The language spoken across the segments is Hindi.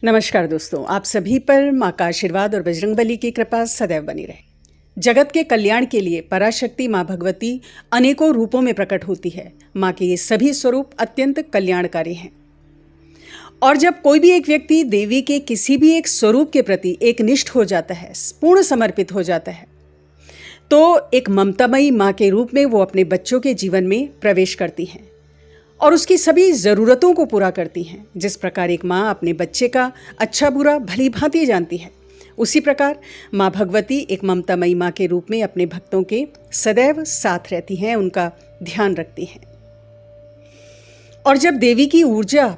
नमस्कार दोस्तों, आप सभी पर माँ का आशीर्वाद और बजरंगबली की कृपा सदैव बनी रहे। जगत के कल्याण के लिए पराशक्ति माँ भगवती अनेकों रूपों में प्रकट होती है। माँ के ये सभी स्वरूप अत्यंत कल्याणकारी हैं। और जब कोई भी एक व्यक्ति देवी के किसी भी एक स्वरूप के प्रति एक निष्ठ हो जाता है, पूर्ण समर्पित हो जाता है, तो एक ममतामयी माँ के रूप में वो अपने बच्चों के जीवन में प्रवेश करती हैं और उसकी सभी ज़रूरतों को पूरा करती हैं। जिस प्रकार एक माँ अपने बच्चे का अच्छा बुरा भली भांति जानती है, उसी प्रकार माँ भगवती एक ममतामयी माँ के रूप में अपने भक्तों के सदैव साथ रहती हैं, उनका ध्यान रखती हैं। और जब देवी की ऊर्जा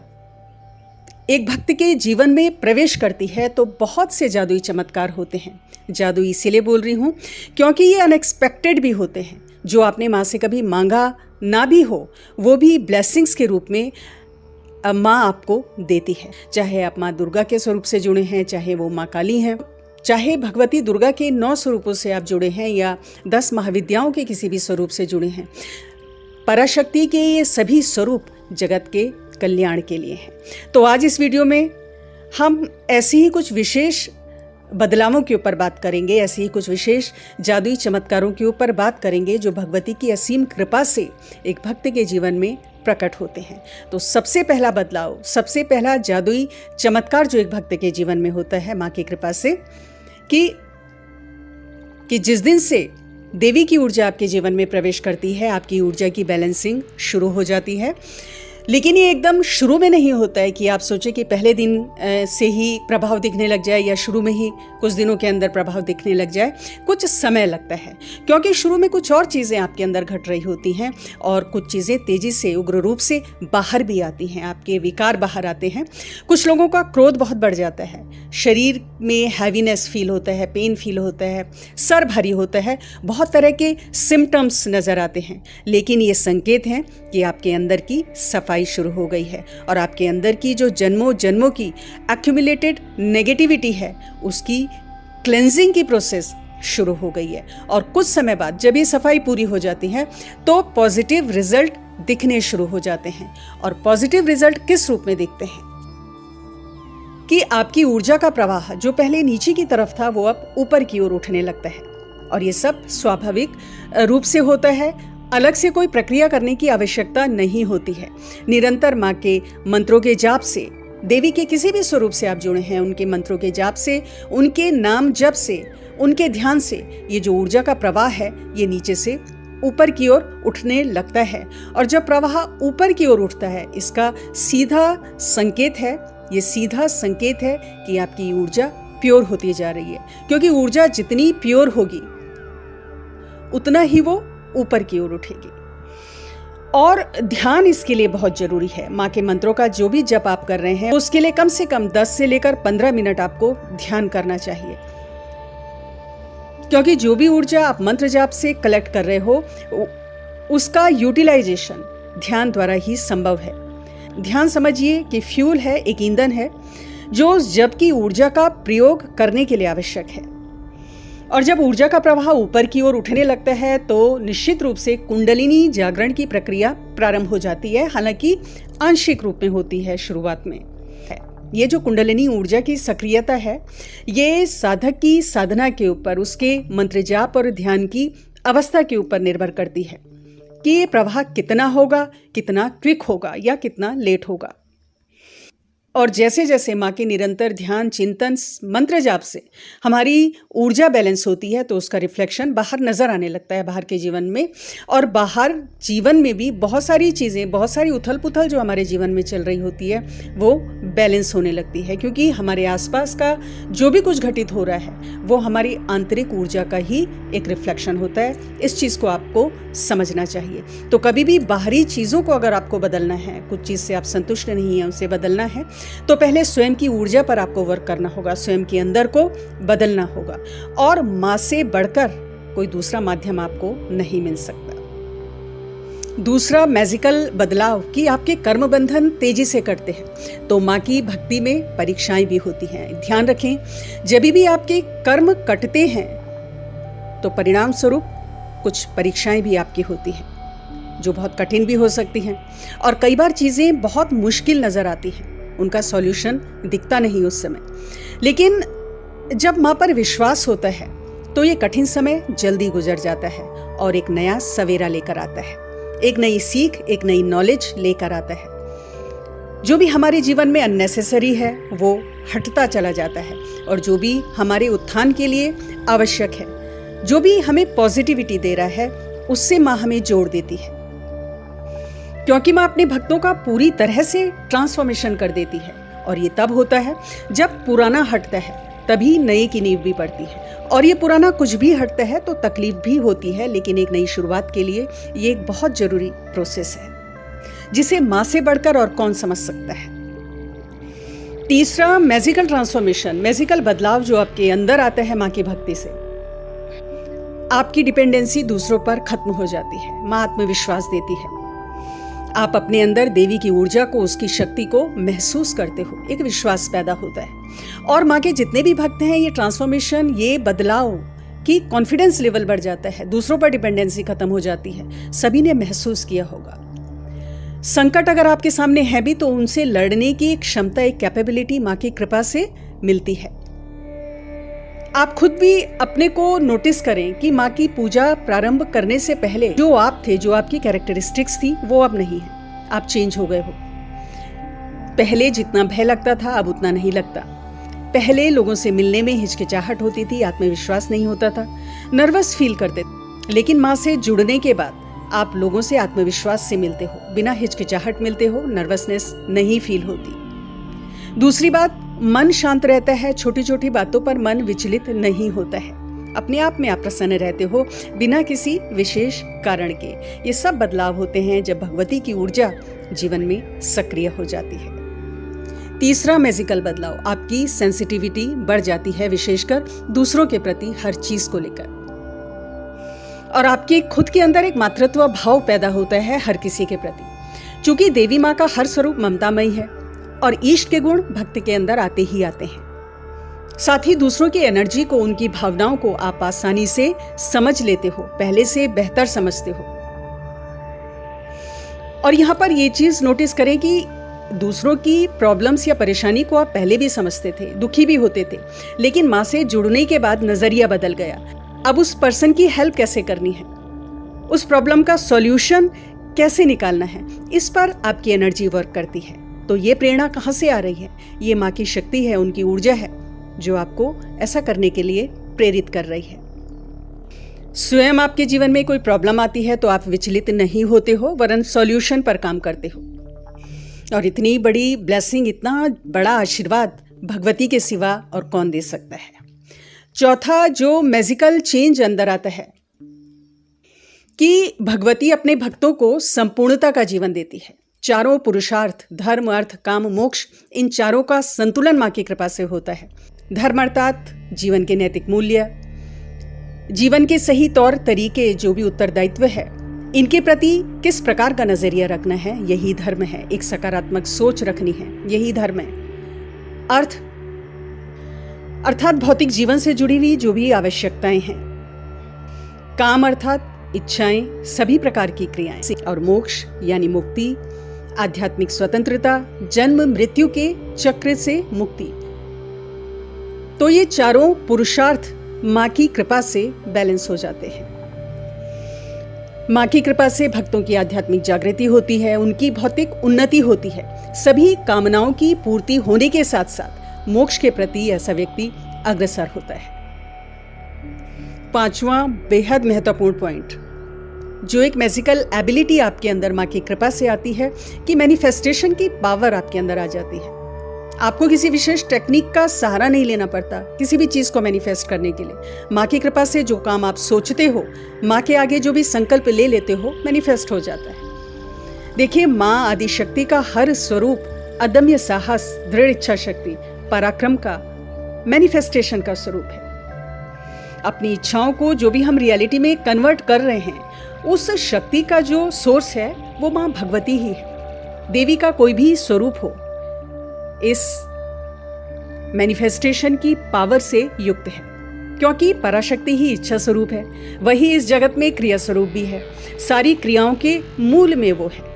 एक भक्त के जीवन में प्रवेश करती है तो बहुत से जादुई चमत्कार होते हैं। जादू इसीलिए बोल रही हूँ क्योंकि ये अनएक्सपेक्टेड भी होते हैं। जो आपने माँ से कभी मांगा ना भी हो, वो भी ब्लेसिंग्स के रूप में माँ आपको देती है। चाहे आप माँ दुर्गा के स्वरूप से जुड़े हैं, चाहे वो माँ काली हैं, चाहे भगवती दुर्गा के 9 स्वरूपों से आप जुड़े हैं या 10 महाविद्याओं के किसी भी स्वरूप से जुड़े हैं, पराशक्ति के ये सभी स्वरूप जगत के कल्याण के लिए हैं। तो आज इस वीडियो में हम ऐसे ही कुछ विशेष बदलावों के ऊपर बात करेंगे, ऐसे ही कुछ विशेष जादुई चमत्कारों के ऊपर बात करेंगे जो भगवती की असीम कृपा से एक भक्त के जीवन में प्रकट होते हैं। तो सबसे पहला बदलाव, सबसे पहला जादुई चमत्कार जो एक भक्त के जीवन में होता है माँ की कृपा से, कि जिस दिन से देवी की ऊर्जा आपके जीवन में प्रवेश करती है, आपकी ऊर्जा की बैलेंसिंग शुरू हो जाती है। लेकिन ये एकदम शुरू में नहीं होता है कि आप सोचें कि पहले दिन से ही प्रभाव दिखने लग जाए या शुरू में ही कुछ दिनों के अंदर प्रभाव दिखने लग जाए। कुछ समय लगता है क्योंकि शुरू में कुछ और चीज़ें आपके अंदर घट रही होती हैं और कुछ चीज़ें तेज़ी से उग्र रूप से बाहर भी आती हैं, आपके विकार बाहर आते हैं। कुछ लोगों का क्रोध बहुत बढ़ जाता है, शरीर में हैवीनेस फील होता है, पेन फील होता है, सर भारी होता है, बहुत तरह के सिम्टम्स नज़र आते हैं। लेकिन ये संकेत हैं कि आपके अंदर की सफाई शुरू हो गई है और आपके अंदर की जो जन्मों जन्मों की एक्यूमुलेटेड नेगेटिविटी है, उसकी क्लेंजिंग की प्रोसेस शुरू हो गई है। और कुछ समय बाद जब ये सफाई पूरी हो जाती है तो पॉजिटिव रिजल्ट दिखने शुरू हो जाते हैं। और पॉजिटिव रिजल्ट किस रूप में दिखते हैं कि आपकी ऊर्जा का प्रवाह जो पहले नीचे की तरफ था वो अब ऊपर की ओर उठने लगता है। और ये सब स्वाभाविक रूप से होता है, अलग से कोई प्रक्रिया करने की आवश्यकता नहीं होती है। निरंतर माँ के मंत्रों के जाप से, देवी के किसी भी स्वरूप से आप जुड़े हैं, उनके मंत्रों के जाप से, उनके नाम जप से, उनके ध्यान से ये जो ऊर्जा का प्रवाह है ये नीचे से ऊपर की ओर उठने लगता है। और जब प्रवाह ऊपर की ओर उठता है, इसका सीधा संकेत है, ये सीधा संकेत है कि आपकी ऊर्जा प्योर होती जा रही है। क्योंकि ऊर्जा जितनी प्योर होगी उतना ही वो ऊपर की ओर उठेगी। और ध्यान इसके लिए बहुत जरूरी है। माँ के मंत्रों का जो भी जप आप कर रहे हैं उसके लिए कम से कम 10 से लेकर 15 मिनट आपको ध्यान करना चाहिए। क्योंकि जो भी ऊर्जा आप मंत्र जाप से कलेक्ट कर रहे हो उसका यूटिलाइजेशन ध्यान द्वारा ही संभव है। ध्यान समझिए कि फ्यूल है, एक ईंधन है जो जप की ऊर्जा का प्रयोग करने के लिए आवश्यक है। और जब ऊर्जा का प्रवाह ऊपर की ओर उठने लगता है तो निश्चित रूप से कुंडलिनी जागरण की प्रक्रिया प्रारंभ हो जाती है। हालांकि आंशिक रूप में होती है शुरुआत में। ये जो कुंडलिनी ऊर्जा की सक्रियता है ये साधक की साधना के ऊपर, उसके मंत्र जाप और ध्यान की अवस्था के ऊपर निर्भर करती है कि ये प्रवाह कितना होगा, कितना क्विक होगा या कितना लेट होगा। और जैसे जैसे माँ के निरंतर ध्यान, चिंतन, मंत्र जाप से हमारी ऊर्जा बैलेंस होती है तो उसका रिफ्लेक्शन बाहर नजर आने लगता है, बाहर के जीवन में। और बाहर जीवन में भी बहुत सारी चीज़ें, बहुत सारी उथल पुथल जो हमारे जीवन में चल रही होती है वो बैलेंस होने लगती है। क्योंकि हमारे आसपास का जो भी कुछ घटित हो रहा है वो हमारी आंतरिक ऊर्जा का ही एक रिफ्लेक्शन होता है। इस चीज़ को आपको समझना चाहिए। तो कभी भी बाहरी चीज़ों को अगर आपको बदलना है, कुछ चीज़ से आप संतुष्ट नहीं हैं, उसे बदलना है, तो पहले स्वयं की ऊर्जा पर आपको वर्क करना होगा, स्वयं के अंदर को बदलना होगा। और माँ से बढ़कर कोई दूसरा माध्यम आपको नहीं मिल सकता। दूसरा मैजिकल बदलाव कि आपके कर्म बंधन तेजी से कटते हैं। तो माँ की भक्ति में परीक्षाएं भी होती हैं। ध्यान रखें, जब भी आपके कर्म कटते हैं तो परिणाम स्वरूप कुछ परीक्षाएं भी आपकी होती हैं जो बहुत कठिन भी हो सकती हैं और कई बार चीज़ें बहुत मुश्किल नज़र आती हैं। उनका सॉल्यूशन दिखता नहीं उस समय। लेकिन जब माँ पर विश्वास होता है तो ये कठिन समय जल्दी गुजर जाता है और एक नया सवेरा लेकर आता है, एक नई सीख, एक नई नॉलेज लेकर आता है। जो भी हमारे जीवन में अननेसेसरी है वो हटता चला जाता है और जो भी हमारे उत्थान के लिए आवश्यक है, जो भी हमें पॉजिटिविटी दे रहा है, उससे माँ हमें जोड़ देती है। क्योंकि माँ अपने भक्तों का पूरी तरह से ट्रांसफॉर्मेशन कर देती है और ये तब होता है जब पुराना हटता है, तभी नए की नींव भी पड़ती है। और ये पुराना कुछ भी हटता है तो तकलीफ भी होती है, लेकिन एक नई शुरुआत के लिए ये एक बहुत जरूरी प्रोसेस है जिसे माँ से बढ़कर और कौन समझ सकता है। तीसरा, मैजिकल ट्रांसफॉर्मेशन, मैजिकल बदलाव जो आपके अंदर आता है माँ की भक्ति से। आपकी डिपेंडेंसी दूसरों पर खत्म हो जाती है, माँ आत्मविश्वास देती है। आप अपने अंदर देवी की ऊर्जा को, उसकी शक्ति को महसूस करते हो, एक विश्वास पैदा होता है। और माँ के जितने भी भक्त हैं, ये ट्रांसफॉर्मेशन, ये बदलाव की कॉन्फिडेंस लेवल बढ़ जाता है, दूसरों पर डिपेंडेंसी खत्म हो जाती है। सभी ने महसूस किया होगा। संकट अगर आपके सामने है भी तो उनसे लड़ने की एक क्षमता, एक कैपेबिलिटी माँ की कृपा से मिलती है। आप खुद भी अपने को नोटिस करें कि माँ की पूजा प्रारंभ करने से पहले जो आप थे, जो आपकी कैरेक्टरिस्टिक्स थी, वो अब नहीं है। आप चेंज हो गए हो। पहले जितना भय लगता था अब उतना नहीं लगता। पहले लोगों से मिलने में हिचकिचाहट होती थी, आत्मविश्वास नहीं होता था, नर्वस फील करते थे। लेकिन माँ से जुड़ने के बाद आप लोगों से आत्मविश्वास से मिलते हो, बिना हिचकिचाहट मिलते हो, नर्वसनेस नहीं फील होती। दूसरी बात, मन शांत रहता है, छोटी छोटी बातों पर मन विचलित नहीं होता है। अपने आप में आप प्रसन्न रहते हो बिना किसी विशेष कारण के। ये सब बदलाव होते हैं जब भगवती की ऊर्जा जीवन में सक्रिय हो जाती है। तीसरा मैजिकल बदलाव, आपकी सेंसिटिविटी बढ़ जाती है, विशेषकर दूसरों के प्रति हर चीज को लेकर। और आपके खुद के अंदर एक मातृत्व भाव पैदा होता है हर किसी के प्रति। चूंकि देवी माँ का हर स्वरूप ममतामयी है और ईष्ट के गुण भक्त के अंदर आते ही आते हैं। साथ ही दूसरों की एनर्जी को, उनकी भावनाओं को आप आसानी से समझ लेते हो, पहले से बेहतर समझते हो। और यहाँ पर ये चीज नोटिस करें कि दूसरों की प्रॉब्लम्स या परेशानी को आप पहले भी समझते थे, दुखी भी होते थे, लेकिन माँ से जुड़ने के बाद नजरिया बदल गया। अब उस पर्सन की हेल्प कैसे करनी है, उस प्रॉब्लम का सॉल्यूशन कैसे निकालना है, इस पर आपकी एनर्जी वर्क करती है। तो ये प्रेरणा कहाँ से आ रही है? ये माँ की शक्ति है, उनकी ऊर्जा है जो आपको ऐसा करने के लिए प्रेरित कर रही है। स्वयं आपके जीवन में कोई प्रॉब्लम आती है तो आप विचलित नहीं होते हो, वरन सॉल्यूशन पर काम करते हो। और इतनी बड़ी ब्लेसिंग, इतना बड़ा आशीर्वाद भगवती के सिवा और कौन दे सकता है। चौथा, जो मैजिकल चेंज अंदर आता है कि भगवती अपने भक्तों को संपूर्णता का जीवन देती है। चारों पुरुषार्थ, धर्म, अर्थ, काम, मोक्ष, इन चारों का संतुलन माँ की कृपा से होता है। धर्म अर्थात जीवन के नैतिक मूल्य, जीवन के सही तौर तरीके, जो भी उत्तरदायित्व है, इनके प्रति किस प्रकार का नजरिया रखना है, यही धर्म है। एक सकारात्मक सोच रखनी है, यही धर्म है। अर्थ अर्थात भौतिक जीवन से जुड़ी हुई जो भी आवश्यकताएं हैं। काम अर्थात इच्छाएं, सभी प्रकार की क्रियाएं। और मोक्ष यानी मुक्ति, आध्यात्मिक स्वतंत्रता, जन्म मृत्यु के चक्र से मुक्ति। तो ये चारों पुरुषार्थ माँ की कृपा से बैलेंस हो जाते हैं। माँ की कृपा से भक्तों की आध्यात्मिक जागृति होती है, उनकी भौतिक उन्नति होती है। सभी कामनाओं की पूर्ति होने के साथ साथ मोक्ष के प्रति ऐसा व्यक्ति अग्रसर होता है। पांचवा बेहद महत्वपूर्ण पॉइंट, जो एक मैजिकल एबिलिटी आपके अंदर माँ की कृपा से आती है कि मैनिफेस्टेशन की पावर आपके अंदर आ जाती है। आपको किसी विशेष टेक्निक का सहारा नहीं लेना पड़ता किसी भी चीज को मैनिफेस्ट करने के लिए। माँ की कृपा से जो काम आप सोचते हो, माँ के आगे जो भी संकल्प ले लेते हो, मैनिफेस्ट हो जाता है। देखिए, माँ आदिशक्ति का हर स्वरूप अदम्य साहस, दृढ़ इच्छा शक्ति, पराक्रम का, मैनिफेस्टेशन का स्वरूप है। अपनी इच्छाओं को जो भी हम रियलिटी में कन्वर्ट कर रहे हैं, उस शक्ति का जो सोर्स है वो माँ भगवती ही है। देवी का कोई भी स्वरूप हो, इस मैनिफेस्टेशन की पावर से युक्त है, क्योंकि पराशक्ति ही इच्छा स्वरूप है, वही इस जगत में क्रिया स्वरूप भी है। सारी क्रियाओं के मूल में वो है।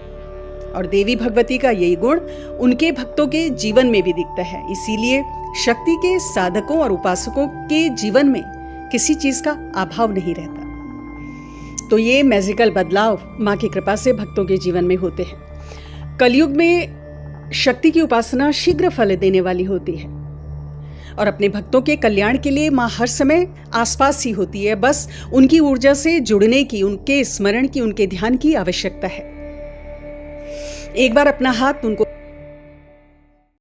और देवी भगवती का यही गुण उनके भक्तों के जीवन में भी दिखता है। इसीलिए शक्ति के साधकों और उपासकों के जीवन में किसी चीज का अभाव नहीं रहता। तो ये मैजिकल बदलाव माँ की कृपा से भक्तों के जीवन में होते हैं। कलयुग में शक्ति की उपासना शीघ्र फल देने वाली होती है और अपने भक्तों के कल्याण के लिए माँ हर समय आसपास ही होती है। बस उनकी ऊर्जा से जुड़ने की, उनके स्मरण की, उनके ध्यान की आवश्यकता है। एक बार अपना हाथ उनको